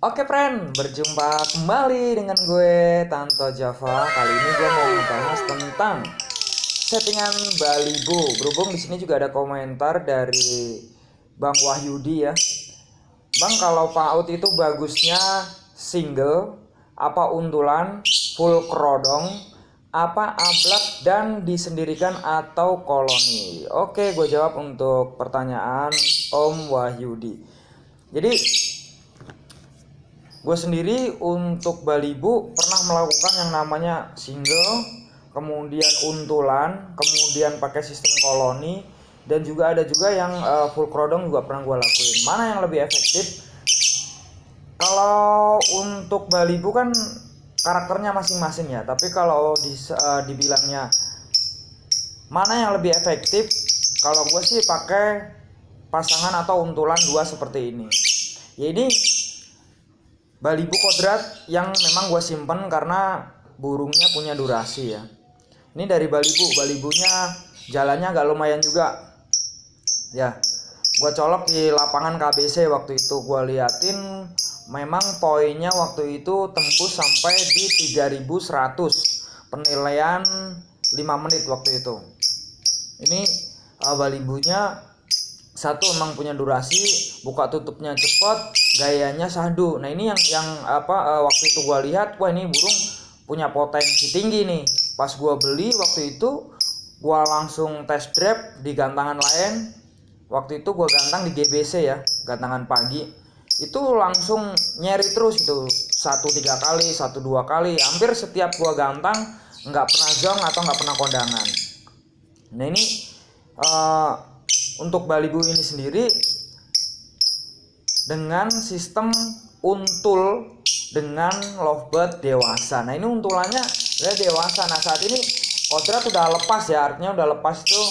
Oke friend, berjumpa kembali dengan gue Tanto Java. Kali ini gue mau membahas tentang settingan Balibo. Berhubung di sini juga ada komentar dari Bang Wahyudi ya. Bang, kalau PAUD itu bagusnya single, apa untulan, full kerodong, apa ablak dan disendirikan atau koloni? Oke, gue jawab untuk pertanyaan Om Wahyudi. Jadi gue sendiri untuk Balibo pernah melakukan yang namanya single, kemudian untulan, kemudian pakai sistem koloni, dan juga ada juga yang full kerodong juga pernah gue lakuin. Mana yang lebih efektif? Kalau untuk Balibo kan karakternya masing-masing ya, tapi kalau dibilangnya mana yang lebih efektif, kalau gue sih pakai pasangan atau untulan dua seperti ini. Ya ini Balibo kodrat yang memang gue simpen karena burungnya punya durasi ya. Ini dari Balibonya jalannya agak lumayan juga ya. Gue colok di lapangan KBC waktu itu, gue liatin memang poinnya waktu itu tembus sampai di 3100, penilaian 5 menit waktu itu. Ini Balibonya satu emang punya durasi, buka tutupnya cepet, gayanya sahdu. Nah ini yang waktu itu gue lihat, wah ini burung punya potensi tinggi nih. Pas gue beli waktu itu, gue langsung test drive di gantangan lain. Waktu itu gue gantang di GBC ya, gantangan pagi. Itu langsung nyeri terus itu, 1-3 kali, 1-2 kali. Hampir setiap gue gantang nggak pernah zong atau nggak pernah kondangan. Nah ini untuk Balibo ini sendiri dengan sistem untul dengan lovebird dewasa. Nah ini untulannya udah dewasa. Nah saat ini kodrat udah lepas ya, artinya udah lepas itu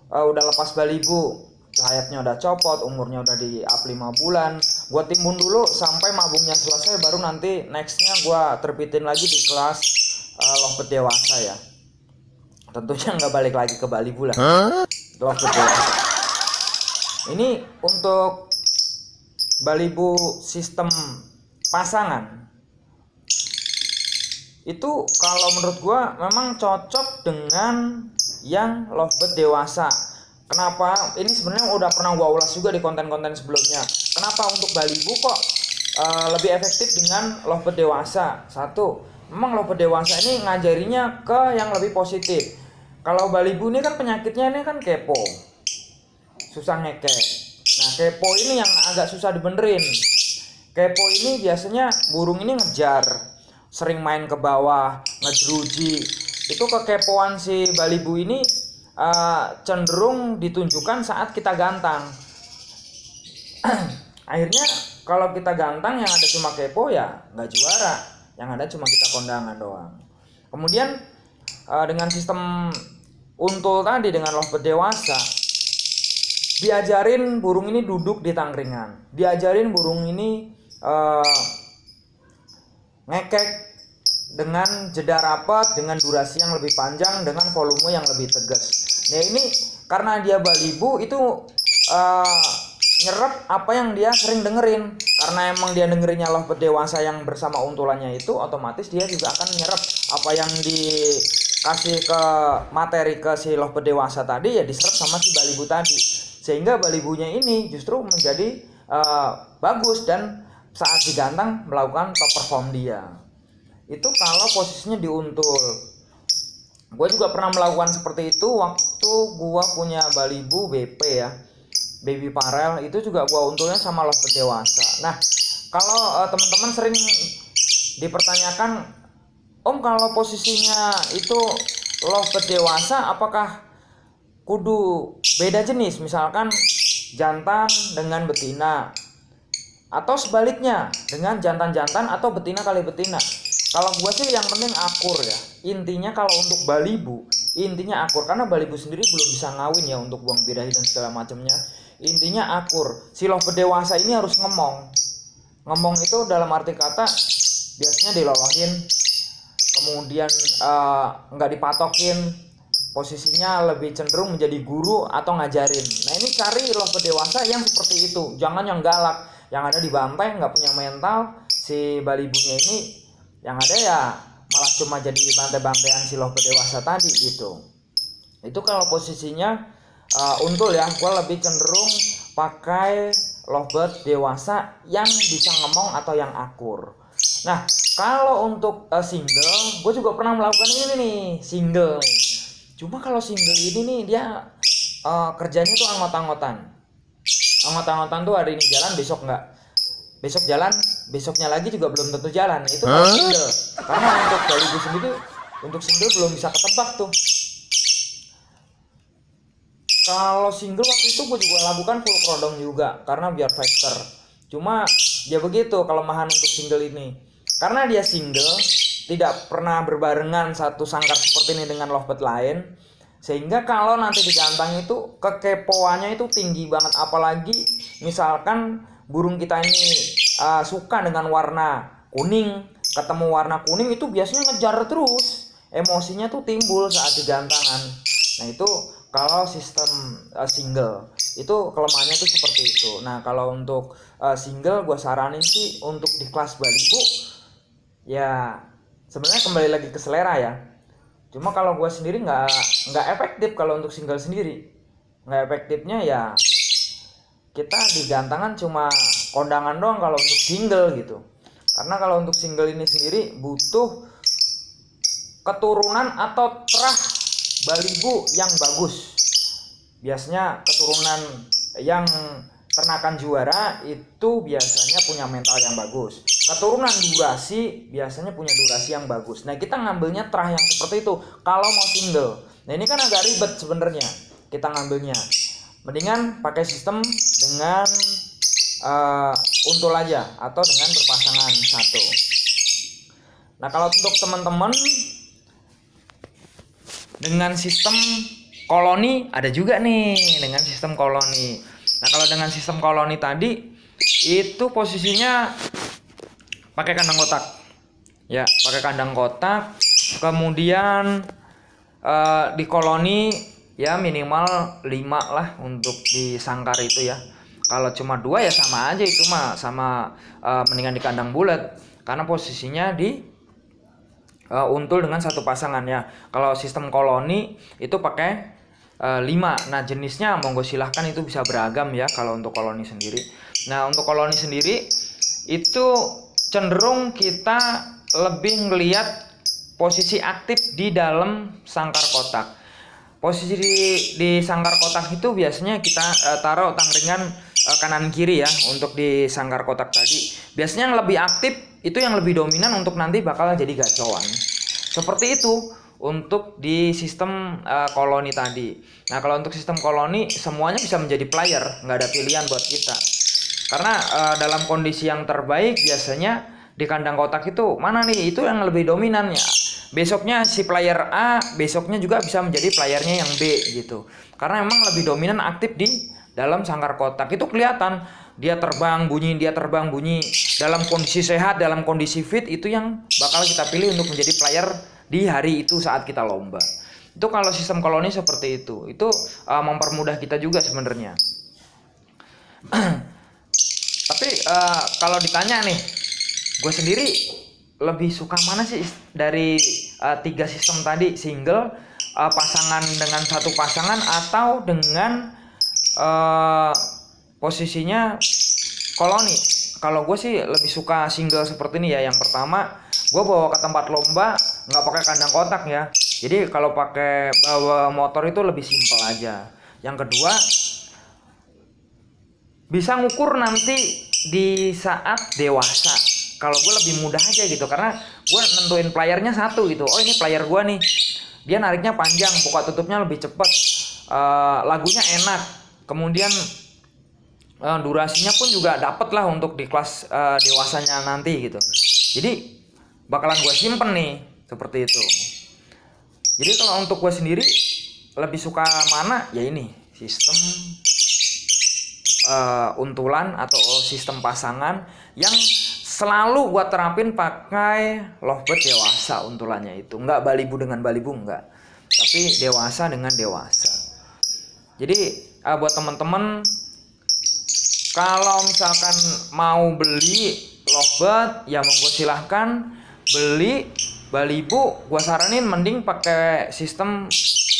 udah lepas Balibo. Sayapnya udah copot, umurnya udah di up 5 bulan. Gua timbun dulu sampai mabungnya selesai, baru nanti nextnya gua terbitin lagi di kelas lovebird dewasa ya. Tentunya nggak balik lagi ke Balibo lah. Lovebird dewasa. Ini untuk Balibo sistem pasangan itu kalau menurut gua memang cocok dengan yang lovebird dewasa. Kenapa? Ini sebenarnya udah pernah gua ulas juga di konten-konten sebelumnya. Kenapa untuk Balibo kok lebih efektif dengan lovebird dewasa? Satu, memang lovebird dewasa ini ngajarinya ke yang lebih positif. Kalau Balibo ini kan penyakitnya ini kan kepo, susah ngekek. Nah kepo ini yang agak susah dibenerin. Kepo ini biasanya burung ini ngejar, sering main ke bawah, ngejeruji. Itu kekepoan si Balibo ini cenderung ditunjukkan saat kita gantang. Akhirnya kalau kita gantang yang ada cuma kepo ya nggak juara, yang ada cuma kita kondangan doang. Kemudian dengan sistem untul tadi dengan lovebird dewasa, diajarin burung ini duduk di tangkringan, diajarin burung ini ngekek dengan jeda rapat, dengan durasi yang lebih panjang, dengan volume yang lebih tegas. Nah ini karena dia Balibo itu nyerap apa yang dia sering dengerin. Karena emang dia dengerinnya lovebird dewasa yang bersama untulannya itu, otomatis dia juga akan nyerap apa yang dikasih ke materi ke si lovebird dewasa tadi, ya diserap sama si Balibo tadi. Sehingga Balibonya ini justru menjadi bagus dan saat digantang melakukan top perform dia. Itu kalau posisinya diuntul. Gue juga pernah melakukan seperti itu waktu gue punya Balibo BP ya, baby parel. Itu juga gue untulnya sama lovebird dewasa. Nah kalau teman-teman sering dipertanyakan, Om kalau posisinya itu lovebird dewasa apakah kudu beda jenis, misalkan jantan dengan betina, atau sebaliknya dengan jantan-jantan atau betina kali betina? Kalau gue sih yang penting akur ya. Intinya kalau untuk Balibo, intinya akur. Karena Balibo sendiri belum bisa ngawin ya untuk buang birahi dan segala macamnya. Intinya akur. Si lovebird dewasa ini harus ngemong. Ngemong itu dalam arti kata biasanya dilolohin, kemudian nggak dipatokin, posisinya lebih cenderung menjadi guru atau ngajarin. Nah ini cari lovebird dewasa yang seperti itu. Jangan yang galak, yang ada dibantai, nggak punya mental, si balibunya ini yang ada ya malah cuma jadi bantai-bantaian si lovebird dewasa tadi gitu. Itu kalau posisinya untul ya, gue lebih cenderung pakai lovebird dewasa yang bisa ngomong atau yang akur. Nah kalau untuk single, gue juga pernah melakukan ini nih, single nih. Cuma kalau single ini nih dia kerjanya tuh anggot-anggotan tuh hari ini jalan, besok enggak, besok jalan, besoknya lagi juga belum tentu jalan. Itu kalau single, karena untuk balibu sendiri untuk single belum bisa ketebak tuh. Kalau single waktu itu gue juga lakukan full kerodong juga karena biar factor. Cuma ya begitu kelemahan untuk single ini, karena dia single tidak pernah berbarengan satu sangkar seperti ini dengan lovebird lain, sehingga kalau nanti digantang itu kekepoannya itu tinggi banget. Apalagi misalkan burung kita ini suka dengan warna kuning, ketemu warna kuning itu biasanya ngejar terus, emosinya tuh timbul saat digantangan. Nah itu kalau sistem single itu kelemahannya tuh seperti itu. Nah kalau untuk single gue saranin sih untuk di kelas balibu ya sebenarnya kembali lagi ke selera ya. Cuma kalau gue sendiri nggak efektif kalau untuk single sendiri. Nggak efektifnya ya kita di gantangan cuma kondangan doang kalau untuk single gitu. Karena kalau untuk single ini sendiri butuh keturunan atau terah balibu yang bagus. Biasanya keturunan yang ternakan juara itu biasanya punya mental yang bagus. Keturunan durasi biasanya punya durasi yang bagus. Nah kita ngambilnya terah yang seperti itu kalau mau single. Nah ini kan agak ribet sebenarnya kita ngambilnya. Mendingan pakai sistem dengan untul aja atau dengan berpasangan satu. Nah kalau untuk teman-teman dengan sistem koloni ada juga nih, dengan sistem koloni. Nah kalau dengan sistem koloni tadi itu posisinya pakai kandang kotak ya, pakai kandang kotak. Kemudian di koloni ya minimal 5 lah untuk di sangkar itu ya. Kalau cuma 2 ya sama aja, itu mah sama mendingan di kandang bulat karena posisinya di untul dengan satu pasangan ya. Kalau sistem koloni itu pakai 5. Nah jenisnya monggo silahkan, itu bisa beragam ya kalau untuk koloni sendiri. Nah untuk koloni sendiri itu cenderung kita lebih ngelihat posisi aktif di dalam sangkar kotak. Posisi di sangkar kotak itu biasanya kita taruh tangringan kanan kiri ya. Untuk di sangkar kotak tadi biasanya yang lebih aktif itu yang lebih dominan untuk nanti bakal jadi gacauan. Seperti itu untuk di sistem koloni tadi. Nah kalau untuk sistem koloni semuanya bisa menjadi player, nggak ada pilihan buat kita. Karena dalam kondisi yang terbaik biasanya di kandang kotak itu mana nih, itu yang lebih dominan ya. Besoknya si player A besoknya juga bisa menjadi playernya yang B gitu. Karena memang lebih dominan aktif di dalam sangkar kotak. Itu kelihatan dia terbang bunyi, dalam kondisi sehat, dalam kondisi fit, itu yang bakal kita pilih untuk menjadi player di hari itu saat kita lomba. Itu kalau sistem koloni seperti itu mempermudah kita juga sebenarnya. Tapi kalau ditanya nih, gue sendiri lebih suka mana sih dari 3 sistem tadi, single, pasangan dengan satu pasangan, atau dengan posisinya koloni? Kalau gue sih lebih suka single seperti ini ya. Yang pertama, gue bawa ke tempat lomba nggak pakai kandang kotak ya. Jadi kalau pakai bawa motor itu lebih simpel aja. Yang kedua, bisa ngukur nanti di saat dewasa. Kalau gue lebih mudah aja gitu, karena gue nentuin playernya satu gitu. Oh ini player gue nih, dia nariknya panjang, buka tutupnya lebih cepat, lagunya enak, kemudian durasinya pun juga dapet lah untuk di kelas dewasanya nanti gitu. Jadi bakalan gue simpen nih seperti itu. Jadi kalau untuk gue sendiri lebih suka mana ya, ini sistem untulan atau sistem pasangan yang selalu gua terapin pakai lovebird dewasa. Untulannya itu nggak balibu dengan balibu, enggak, tapi dewasa dengan dewasa. Jadi buat teman-teman kalau misalkan mau beli lovebird ya monggo silahkan beli Balibu. Gua saranin mending pakai sistem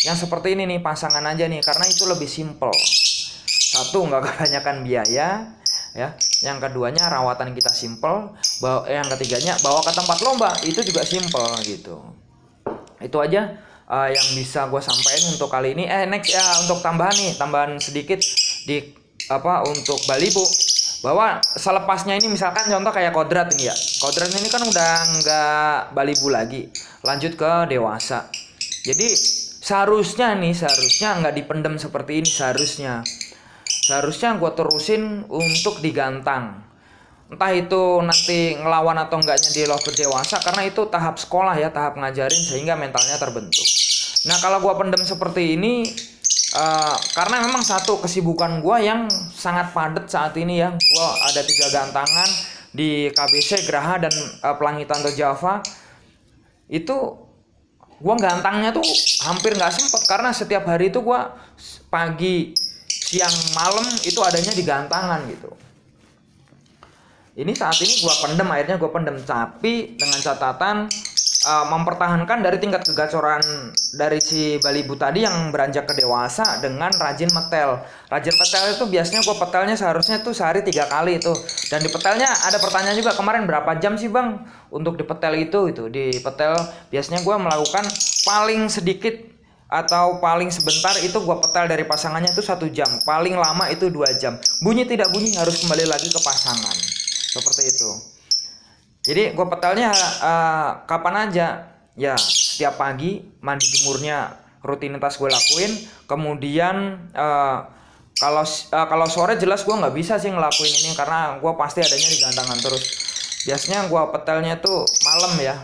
yang seperti ini nih, pasangan aja nih, karena itu lebih simple. Satu, nggak kebanyakan biaya ya, yang keduanya rawatan kita simple, yang ketiganya bawa ke tempat lomba itu juga simple gitu. Itu aja yang bisa gue sampaikan untuk kali ini. Next ya, untuk tambahan sedikit di untuk Balibu, bahwa selepasnya ini misalkan contoh kayak kodrat ini ya, kodrat ini kan udah nggak Balibu lagi, lanjut ke dewasa. Jadi seharusnya nggak dipendem seperti ini, seharusnya gue terusin untuk digantang. Entah itu nanti ngelawan atau enggaknya di lovebird dewasa, karena itu tahap sekolah ya, tahap ngajarin sehingga mentalnya terbentuk. Nah kalau gue pendem seperti ini, karena memang satu kesibukan gue yang sangat padat saat ini ya, gue ada 3 gantangan di KBC, Geraha, dan Pelangi Tanto Java. Itu gue gantangnya tuh hampir nggak sempet, karena setiap hari itu gue pagi, siang, malam itu adanya di gantangan gitu. Ini saat ini gue pendem, akhirnya gue pendem, tapi dengan catatan mempertahankan dari tingkat kegacoran dari si Balibu tadi yang beranjak ke dewasa dengan rajin metel. Rajin petel itu biasanya gue petelnya seharusnya tuh sehari 3 kali itu. Dan di petelnya ada pertanyaan juga kemarin, berapa jam sih bang untuk dipetel itu? Di petel biasanya gue melakukan paling sedikit atau paling sebentar itu gue petel dari pasangannya itu 1 jam, paling lama itu 2 jam. Bunyi tidak bunyi harus kembali lagi ke pasangan, seperti itu. Jadi gue petelnya kapan aja ya, setiap pagi mandi jemurnya rutinitas gue lakuin. Kemudian kalau sore jelas gue nggak bisa sih ngelakuin ini, karena gue pasti adanya di gantangan terus. Biasanya gue petelnya tuh malam ya,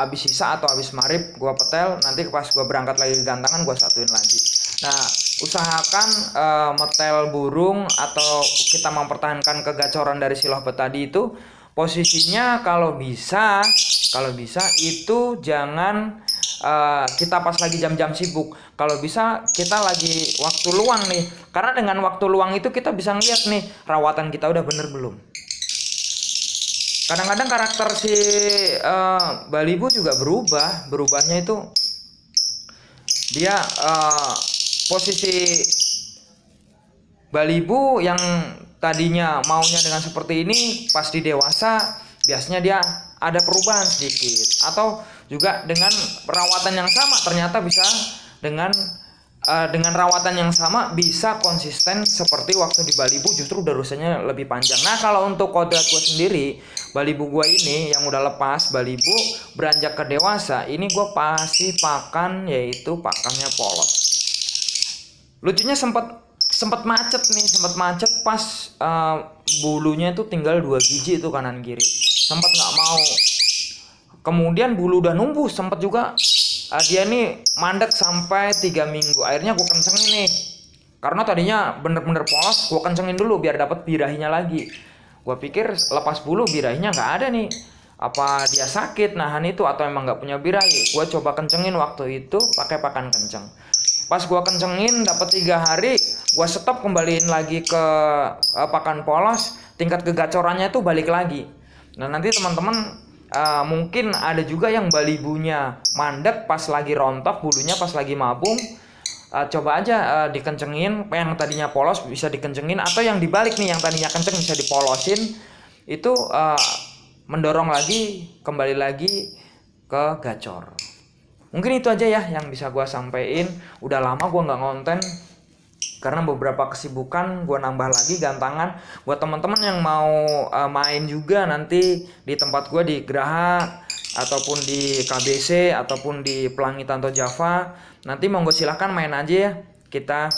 abis sisa atau abis maghrib gue petel, nanti pas gue berangkat lagi ke gantangan gue satuin lagi. Nah usahakan metel burung atau kita mempertahankan kegacoran dari si lovebird tadi itu posisinya kalau bisa itu jangan kita pas lagi jam-jam sibuk. Kalau bisa kita lagi waktu luang nih, karena dengan waktu luang itu kita bisa ngeliat nih rawatan kita udah bener belum. Kadang-kadang karakter si Balibu juga berubahnya itu dia posisi Balibu yang tadinya maunya dengan seperti ini, pas di dewasa biasanya dia ada perubahan sedikit, atau juga dengan perawatan yang sama ternyata bisa dengan rawatan yang sama bisa konsisten seperti waktu di Balibu, justru durasinya lebih panjang. Nah kalau untuk kodrat gue sendiri, Balibu gue ini yang udah lepas Balibu beranjak ke dewasa, ini gue pasti pakan yaitu pakannya polos. Lucunya sempat macet pas bulunya itu tinggal 2 biji itu kanan kiri, sempat nggak mau. Kemudian bulu udah numbuh, sempat juga dia nih mandek sampai 3 minggu. Akhirnya gue kencengin nih, karena tadinya bener-bener polos, gue kencengin dulu biar dapat birahinya lagi. Gue pikir lepas bulu birahinya nggak ada nih, apa dia sakit nahan itu atau emang nggak punya birahi. Gue coba kencengin waktu itu pakai pakan kenceng. Pas gue kencengin dapat 3 hari, gue stop, kembaliin lagi ke pakan polos, tingkat kegacorannya tuh balik lagi. Nah nanti teman-teman mungkin ada juga yang Balibunya mandek pas lagi rontok, bulunya pas lagi mabung. Coba aja dikencengin, yang tadinya polos bisa dikencengin, atau yang dibalik nih, yang tadinya kenceng bisa dipolosin, itu mendorong lagi, kembali lagi ke gacor. Mungkin itu aja ya yang bisa gue sampein. Udah lama gue nggak ngonten karena beberapa kesibukan. Gue nambah lagi gantangan buat teman-teman yang mau main juga nanti di tempat gue di Geraha ataupun di KBC ataupun di Pelangi Tanto Java. Nanti monggo silahkan main aja ya, kita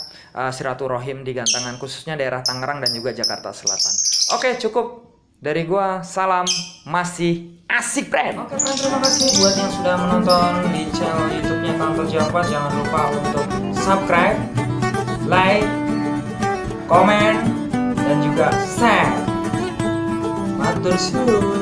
silaturahim di gantangan, khususnya daerah Tangerang dan juga Jakarta Selatan. Oke, cukup dari gua, salam masih asik, friend. Oke, friend, terima kasih buat yang sudah menonton di channel YouTube-nya Tanto Java. Jangan lupa untuk subscribe, like, komen, dan juga share. Matur suwun.